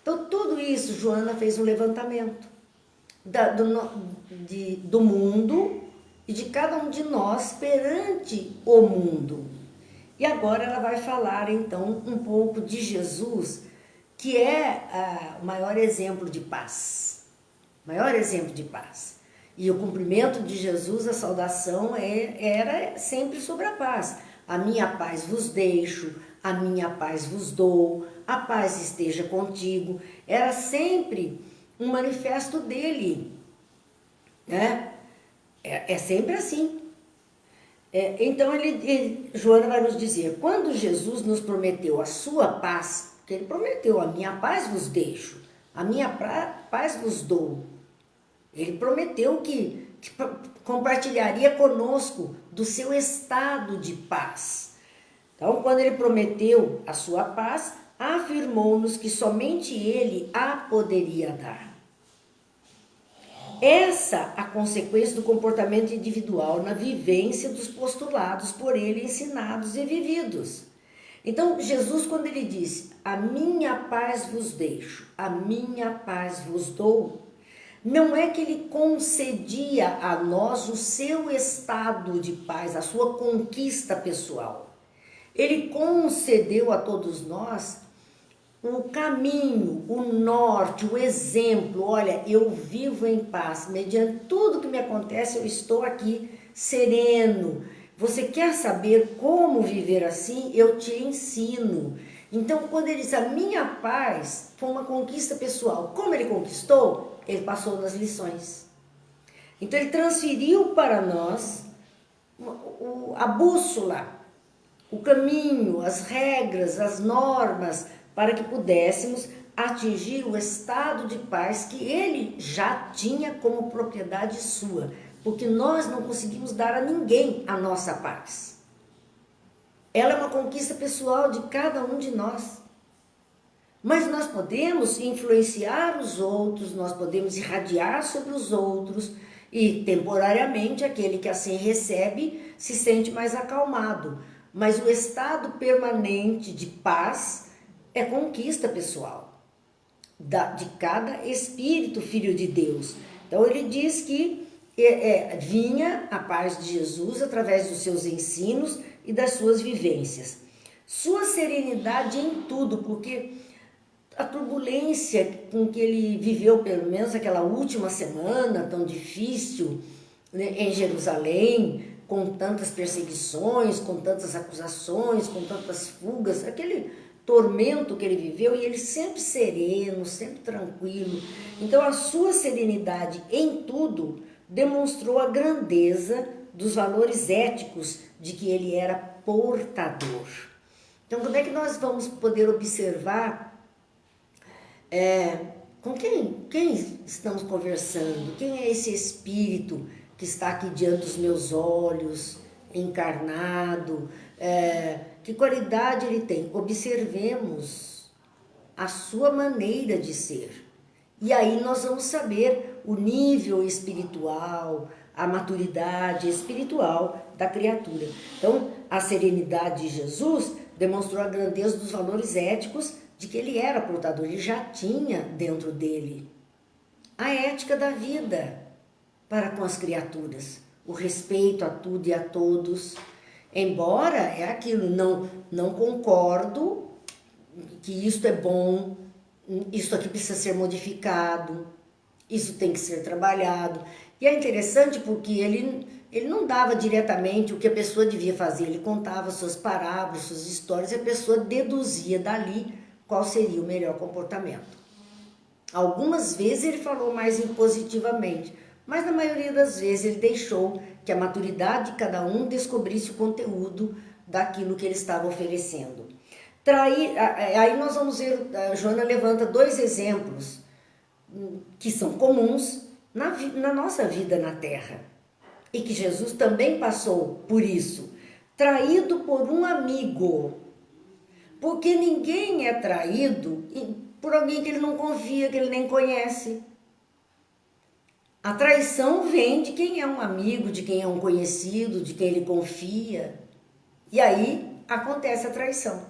Então, tudo isso, Joana fez um levantamento do mundo e de cada um de nós perante o mundo. E agora ela vai falar, então, um pouco de Jesus, que é o maior exemplo de paz. Maior exemplo de paz. E o cumprimento de Jesus, a saudação, era sempre sobre a paz. A minha paz vos deixo, a minha paz vos dou, a paz esteja contigo. Era sempre um manifesto dele, né? É sempre assim. Então, Joana vai nos dizer, quando Jesus nos prometeu a sua paz, que ele prometeu, a minha paz vos deixo, a minha paz vos dou. Ele prometeu que compartilharia conosco do seu estado de paz. Então, quando ele prometeu a sua paz, afirmou-nos que somente ele a poderia dar. Essa a consequência do comportamento individual na vivência dos postulados por ele ensinados e vividos. Então, Jesus, quando ele diz, a minha paz vos deixo, a minha paz vos dou, não é que ele concedia a nós o seu estado de paz, a sua conquista pessoal. Ele concedeu a todos nós o caminho, o norte, o exemplo. Olha, eu vivo em paz, mediante tudo que me acontece, eu estou aqui sereno. Você quer saber como viver assim? Eu te ensino. Então, quando ele diz a minha paz foi uma conquista pessoal, como ele conquistou? Ele passou nas lições. Então, ele transferiu para nós a bússola, o caminho, as regras, as normas, para que pudéssemos atingir o estado de paz que ele já tinha como propriedade sua, porque nós não conseguimos dar a ninguém a nossa paz. Ela é uma conquista pessoal de cada um de nós. Mas nós podemos influenciar os outros, nós podemos irradiar sobre os outros e temporariamente aquele que assim recebe se sente mais acalmado. Mas o estado permanente de paz é conquista pessoal de cada espírito filho de Deus. Então ele diz que vinha a paz de Jesus através dos seus ensinos e das suas vivências. Sua serenidade em tudo, porque a turbulência com que ele viveu, pelo menos aquela última semana tão difícil, né, em Jerusalém, com tantas perseguições, com tantas acusações, com tantas fugas, aquele tormento que ele viveu, e ele sempre sereno, sempre tranquilo. Então a sua serenidade em tudo demonstrou a grandeza dos valores éticos de que ele era portador. Então como é que nós vamos poder observar com quem estamos conversando? Quem é esse espírito que está aqui diante dos meus olhos, encarnado? Que qualidade ele tem? Observemos a sua maneira de ser. E aí nós vamos saber o nível espiritual, a maturidade espiritual da criatura. Então, a serenidade de Jesus demonstrou a grandeza dos valores éticos de que ele era portador, ele já tinha dentro dele a ética da vida para com as criaturas, o respeito a tudo e a todos. Embora é aquilo, não concordo que isto é bom, isso aqui precisa ser modificado, isso tem que ser trabalhado. E é interessante porque ele não dava diretamente o que a pessoa devia fazer, ele contava suas parábolas, suas histórias, e a pessoa deduzia dali qual seria o melhor comportamento. Algumas vezes ele falou mais impositivamente, mas na maioria das vezes ele deixou que a maturidade de cada um descobrisse o conteúdo daquilo que ele estava oferecendo. Aí nós vamos ver, a Joana levanta dois exemplos que são comuns na nossa vida na Terra e que Jesus também passou por isso. Traído por um amigo, porque ninguém é traído por alguém que ele não confia, que ele nem conhece. A traição vem de quem é um amigo, de quem é um conhecido, de quem ele confia. E aí acontece a traição.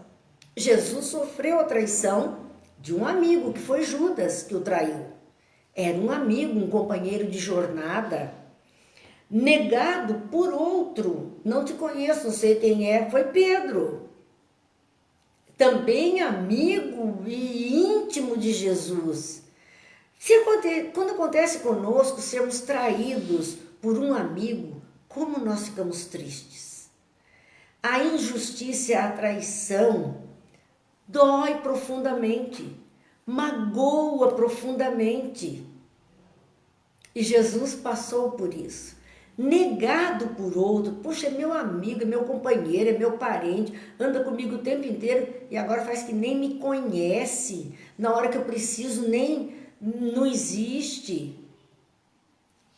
Jesus sofreu a traição de um amigo, que foi Judas, que o traiu. Era um amigo, um companheiro de jornada, negado por outro. Não te conheço, não sei quem é, foi Pedro. Também amigo e íntimo de Jesus. Quando acontece conosco sermos traídos por um amigo, como nós ficamos tristes. A injustiça e a traição dói profundamente, magoa profundamente. E Jesus passou por isso. Negado por outro, puxa, é meu amigo, é meu companheiro, é meu parente, anda comigo o tempo inteiro e agora faz que nem me conhece, na hora que eu preciso nem não existe.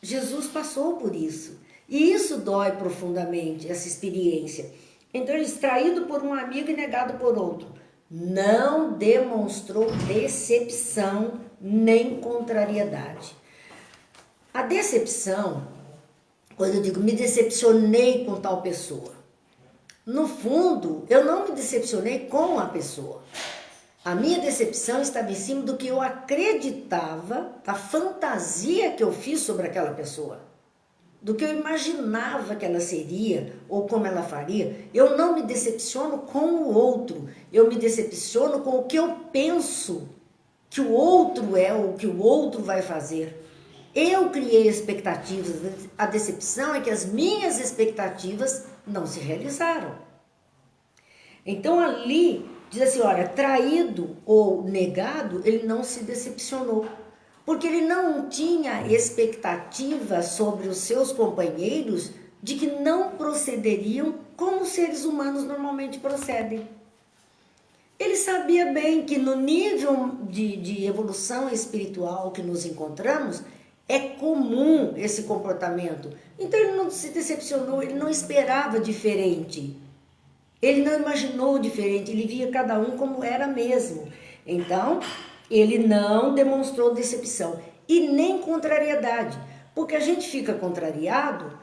Jesus passou por isso e isso dói profundamente, essa experiência. Então ele, traído por um amigo e negado por outro, não demonstrou decepção nem contrariedade. A decepção, quando eu digo me decepcionei com tal pessoa, no fundo eu não me decepcionei com a pessoa. A minha decepção estava em cima do que eu acreditava, a fantasia que eu fiz sobre aquela pessoa. do que eu imaginava que ela seria ou como ela faria, eu não me decepciono com o outro, eu me decepciono com o que eu penso que o outro é ou que o outro vai fazer. Eu criei expectativas, a decepção é que as minhas expectativas não se realizaram. Então ali diz assim, olha, traído ou negado, ele não se decepcionou, porque ele não tinha expectativa sobre os seus companheiros de que não procederiam como os seres humanos normalmente procedem. Ele sabia bem que no nível de evolução espiritual que nos encontramos, é comum esse comportamento. Então ele não se decepcionou, ele não esperava diferente. Ele não imaginou diferente, ele via cada um como era mesmo. Então, ele não demonstrou decepção e nem contrariedade, porque a gente fica contrariado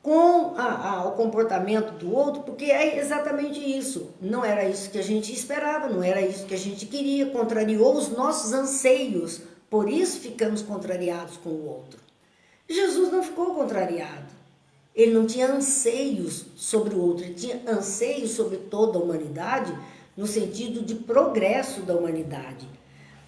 com o comportamento do outro, porque é exatamente isso. Não era isso que a gente esperava, não era isso que a gente queria, contrariou os nossos anseios, por isso ficamos contrariados com o outro. Jesus não ficou contrariado. Ele não tinha anseios sobre o outro, ele tinha anseios sobre toda a humanidade, no sentido de progresso da humanidade.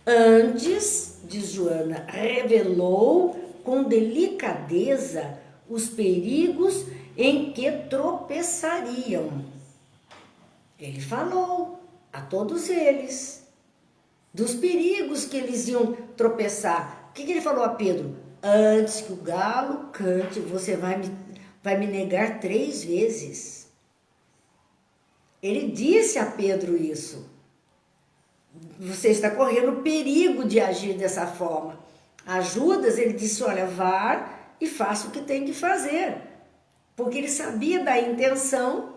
Antes, diz Joana, revelou com delicadeza os perigos em que tropeçariam. Ele falou a todos eles dos perigos que eles iam tropeçar. O que ele falou a Pedro? Antes que o galo cante, você vai me negar 3 vezes. Ele disse a Pedro isso. Você está correndo perigo de agir dessa forma. A Judas, ele disse, olha, vá e faça o que tem que fazer. Porque ele sabia da intenção,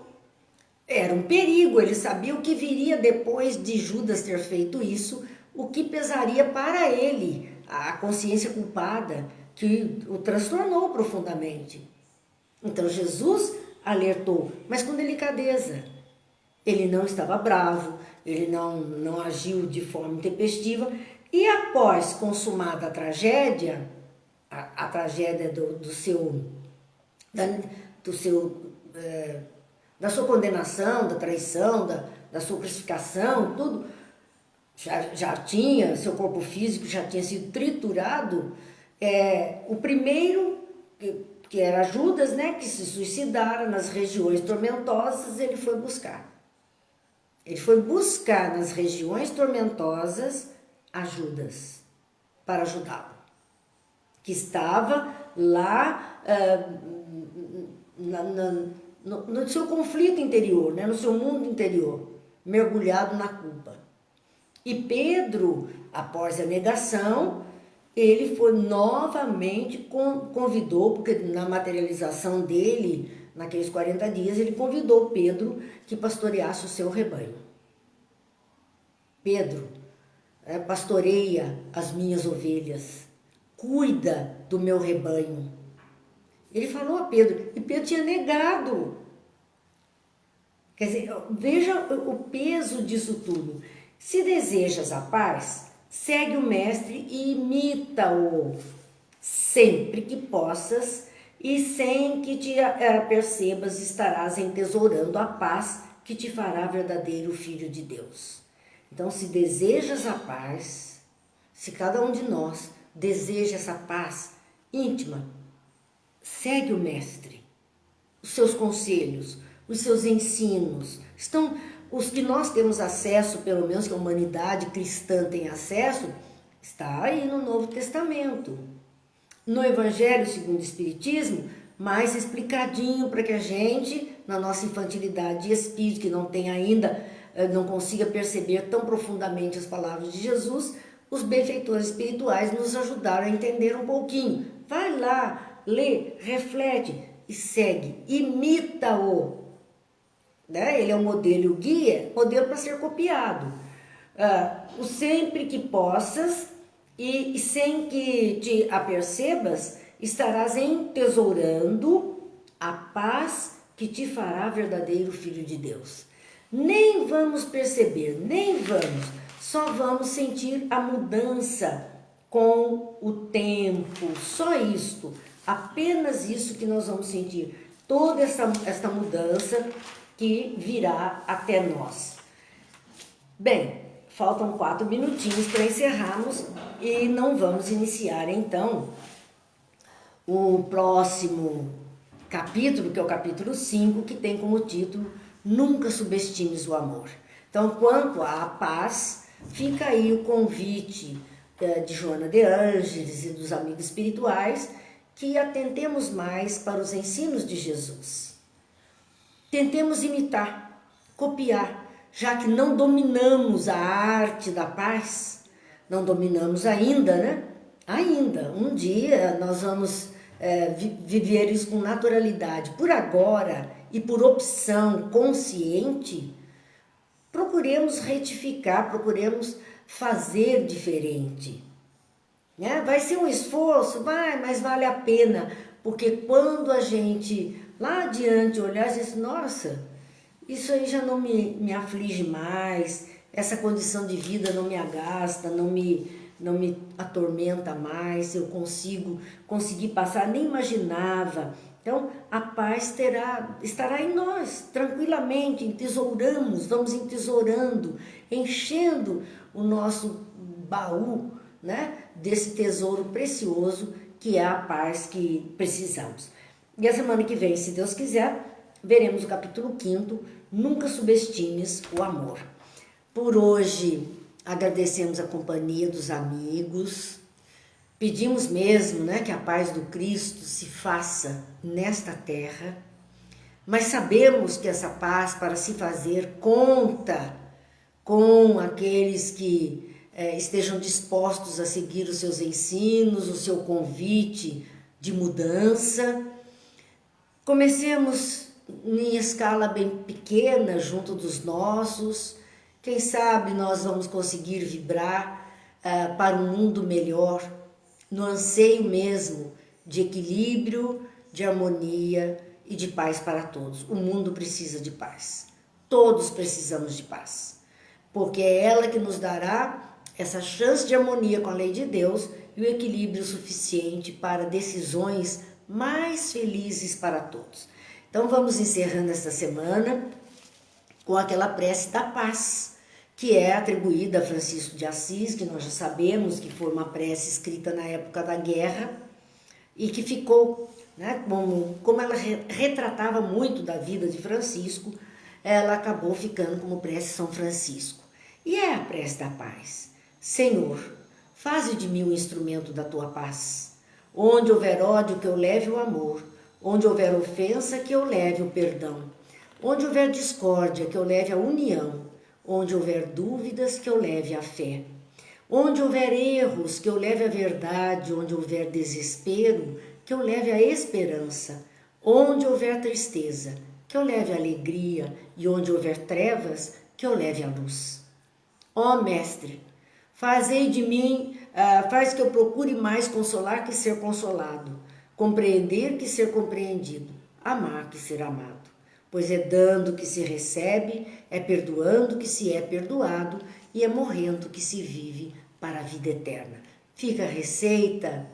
era um perigo, ele sabia o que viria depois de Judas ter feito isso, o que pesaria para ele, a consciência culpada, que o transtornou profundamente. Então Jesus alertou, mas com delicadeza. Ele não estava bravo, ele não agiu de forma intempestiva. E após consumada a tragédia, a tragédia da sua condenação, da traição, da sua crucificação, tudo, já tinha, seu corpo físico já tinha sido triturado. O primeiro, que era Judas, né, que se suicidara nas regiões tormentosas, ele foi buscar. Ele foi buscar nas regiões tormentosas a Judas, para ajudá-lo, que estava lá no seu conflito interior, né, no seu mundo interior, mergulhado na culpa. E Pedro, após a negação, ele foi novamente, convidou, porque na materialização dele, naqueles 40 dias, ele convidou Pedro que pastoreasse o seu rebanho. Pedro, pastoreia as minhas ovelhas, cuida do meu rebanho. Ele falou a Pedro, e Pedro tinha negado. Quer dizer, veja o peso disso tudo. Se desejas a paz, segue o mestre e imita-o sempre que possas, e sem que te apercebas estarás entesourando a paz que te fará verdadeiro filho de Deus. Então, se desejas a paz, se cada um de nós deseja essa paz íntima, segue o mestre, os seus conselhos, os seus ensinos, estão os que nós temos acesso, pelo menos que a humanidade cristã tem acesso, está aí no Novo Testamento. No Evangelho segundo o Espiritismo, mais explicadinho para que a gente, na nossa infantilidade de espírito, que não tem ainda, não consiga perceber tão profundamente as palavras de Jesus, os benfeitores espirituais nos ajudaram a entender um pouquinho. Vai lá, lê, reflete e segue, imita-o. Né? Ele é um modelo, o guia, modelo para ser copiado. O sempre que possas e sem que te apercebas, estarás entesourando a paz que te fará verdadeiro filho de Deus. Nem vamos perceber, só vamos sentir a mudança com o tempo, só isto. Apenas isso que nós vamos sentir, toda essa mudança que virá até nós. Bem, faltam 4 minutinhos para encerrarmos e não vamos iniciar então o próximo capítulo, que é o capítulo 5, que tem como título Nunca Subestimes o Amor. Então, quanto à paz, fica aí o convite de Joana de Ângeles e dos amigos espirituais que atentemos mais para os ensinos de Jesus. Tentemos imitar, copiar, já que não dominamos a arte da paz, não dominamos ainda, né? Ainda, um dia nós vamos viver isso com naturalidade. Por agora e por opção consciente, procuremos retificar, procuremos fazer diferente. Né? Vai ser um esforço, mas vale a pena, porque quando a gente lá adiante olhar e dizer, nossa, isso aí já não me aflige mais, essa condição de vida não me agasta, não me atormenta mais, eu consegui passar, nem imaginava. Então, a paz estará em nós, tranquilamente, vamos entesourando, enchendo o nosso baú, né, desse tesouro precioso que é a paz que precisamos. E a semana que vem, se Deus quiser, veremos o capítulo 5, Nunca Subestimes o Amor. Por hoje, agradecemos a companhia dos amigos, pedimos mesmo, né, que a paz do Cristo se faça nesta terra, mas sabemos que essa paz, para se fazer, conta com aqueles que estejam dispostos a seguir os seus ensinos, o seu convite de mudança. Comecemos em escala bem pequena, junto dos nossos. Quem sabe nós vamos conseguir vibrar para um mundo melhor, no anseio mesmo de equilíbrio, de harmonia e de paz para todos. O mundo precisa de paz. Todos precisamos de paz, porque é ela que nos dará essa chance de harmonia com a lei de Deus e o equilíbrio suficiente para decisões mais felizes para todos. Então vamos encerrando esta semana com aquela prece da paz, que é atribuída a Francisco de Assis, que nós já sabemos que foi uma prece escrita na época da guerra e que ficou, né, como ela retratava muito da vida de Francisco, ela acabou ficando como prece São Francisco. E é a prece da paz. Senhor, faze de mim um instrumento da tua paz. Onde houver ódio, que eu leve o amor. Onde houver ofensa, que eu leve o perdão. Onde houver discórdia, que eu leve a união. Onde houver dúvidas, que eu leve a fé. Onde houver erros, que eu leve a verdade. Onde houver desespero, que eu leve a esperança. Onde houver tristeza, que eu leve a alegria. E onde houver trevas, que eu leve a luz. Ó Mestre, fazei de mim, faz que eu procure mais consolar que ser consolado, compreender que ser compreendido, amar que ser amado. Pois é dando que se recebe, é perdoando que se é perdoado e é morrendo que se vive para a vida eterna. Fica a receita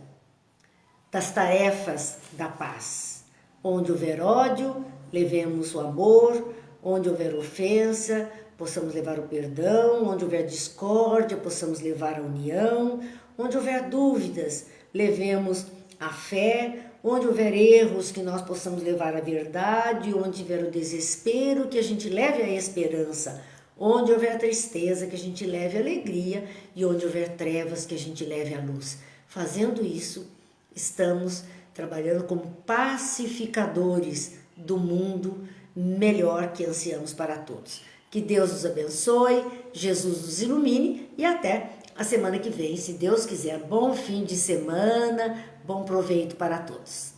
das tarefas da paz. Onde houver ódio, levemos o amor. Onde houver ofensa, possamos levar o perdão. Onde houver discórdia, possamos levar a união. Onde houver dúvidas, levemos a fé. Onde houver erros, que nós possamos levar a verdade. Onde houver o desespero, que a gente leve a esperança. Onde houver tristeza, que a gente leve a alegria. E onde houver trevas, que a gente leve a luz. Fazendo isso, estamos trabalhando como pacificadores do mundo melhor que ansiamos para todos. Que Deus nos abençoe, Jesus nos ilumine e até a semana que vem, se Deus quiser. Bom fim de semana, bom proveito para todos.